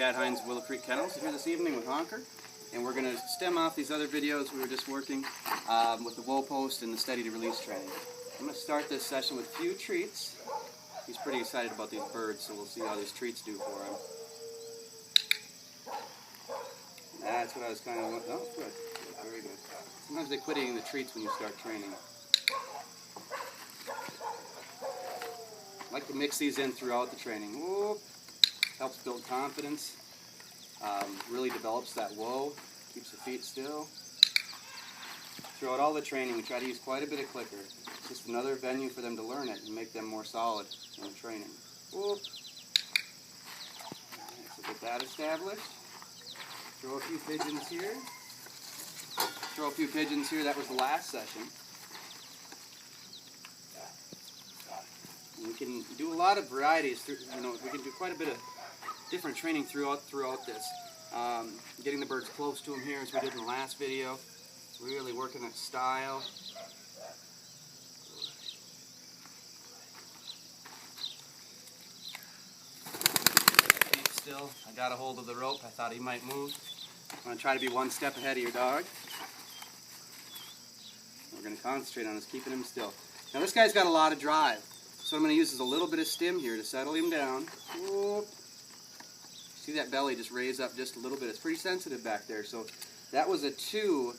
Chad Hines, Willow Creek Kennels, here this evening with Honker, and we're going to stem off these other videos we were just working with the woe post and the steady to release training. I'm going to start this session with a few treats. He's pretty excited about these birds, so we'll see how these treats do for him. That's what I was kind of... Oh, good. Very good. Sometimes they quit eating the treats when you start training. I like to mix these in throughout the training. Whoop. Helps build confidence, really develops that woe, keeps the feet still. Throughout all the training, we try to use quite a bit of clicker. It's just another venue for them to learn it and make them more solid in the training. Whoop. Right, so get that established. Throw a few pigeons here. Throw a few pigeons here. That was the last session. We can do a lot of varieties. We can do quite a bit of different training throughout this. Getting the birds close to them here, as we did in the last video. Really working that style. Keep still. I got a hold of the rope. I thought he might move. I'm going to try to be one step ahead of your dog. We're going to concentrate on is keeping him still. Now this guy's got a lot of drive. So what I'm going to use is a little bit of stim here to settle him down. Whoop. See that belly just raise up just a little bit. It's pretty sensitive back there. So that was a 2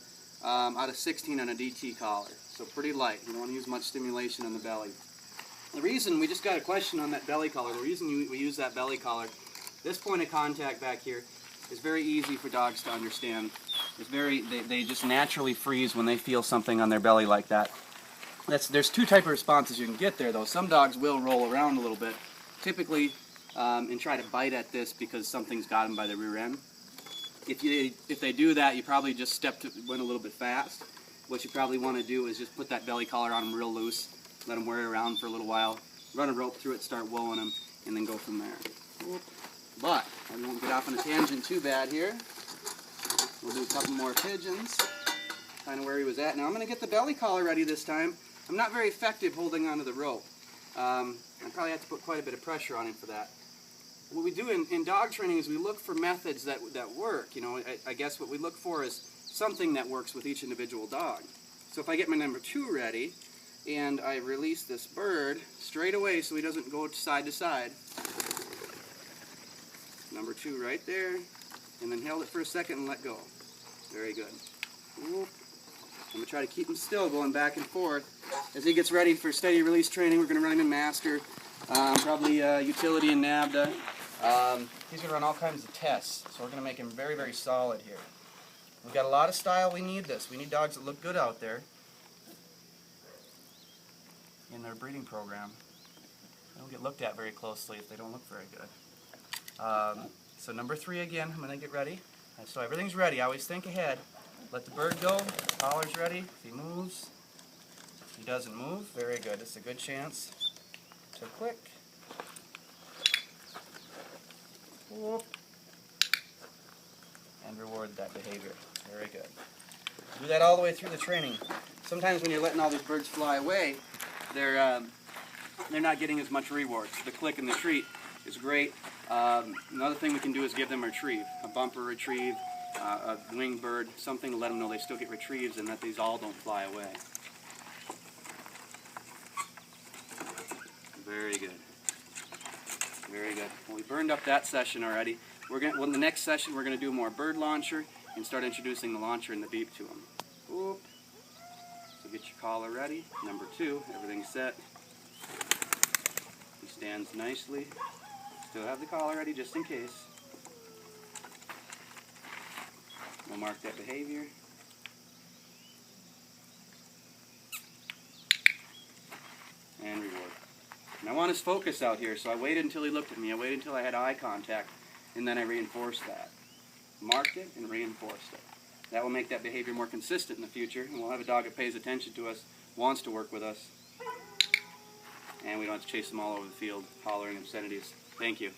out of 16 on a DT collar. So pretty light. You don't want to use much stimulation on the belly. The reason, we just got a question on that belly collar. The reason we use that belly collar, this point of contact back here is very easy for dogs to understand. It's they just naturally freeze when they feel something on their belly like that. There's two types of responses you can get there though. Some dogs will roll around a little bit, typically, and try to bite at this because something's got them by the rear end. If they do that, you probably just went a little bit fast. What you probably want to do is just put that belly collar on them real loose, let them wear it around for a little while, run a rope through it, start woeing them, and then go from there. But I won't get off on a tangent too bad here. We'll do a couple more pigeons, kind of where he was at. Now I'm going to get the belly collar ready this time. I'm not very effective holding onto the rope. I probably have to put quite a bit of pressure on him for that. What we do in dog training is we look for methods that work. You know, I guess what we look for is something that works with each individual dog. So if I get my number 2 ready and I release this bird straight away so he doesn't go side to side. Number 2 right there, and then held it for a second and let go. Very good. Whoop. I'm going to try to keep him still, going back and forth. As he gets ready for steady release training, we're going to run him in master, probably utility and NABDA. He's going to run all kinds of tests, so we're going to make him very, very solid here. We've got a lot of style. We need this. We need dogs that look good out there in their breeding program. They don't get looked at very closely if they don't look very good. So number 3 again, I'm going to get ready. So everything's ready. I always think ahead. Let the bird go. Collar's ready. If he moves, if he doesn't move, very good. It's a good chance to click. Whoop. And reward that behavior. Very good. Do that all the way through the training. Sometimes when you're letting all these birds fly away, they're not getting as much reward. So the click and the treat is great. Another thing we can do is give them a retrieve, a bumper retrieve, a winged bird, something to let them know they still get retrieves and that these all don't fly away. Very good. Very good. Well, we burned up that session already. The next session we're going to do more bird launcher and start introducing the launcher and the beep to them. Whoop. So get your collar ready. Number 2, everything's set. He stands nicely. Still have the collar ready just in case. We'll mark that behavior. And reward. And I want his focus out here, so I waited until he looked at me. I waited until I had eye contact, and then I reinforced that. Marked it and reinforced it. That will make that behavior more consistent in the future, and we'll have a dog that pays attention to us, wants to work with us, and we don't have to chase them all over the field, hollering obscenities. Thank you.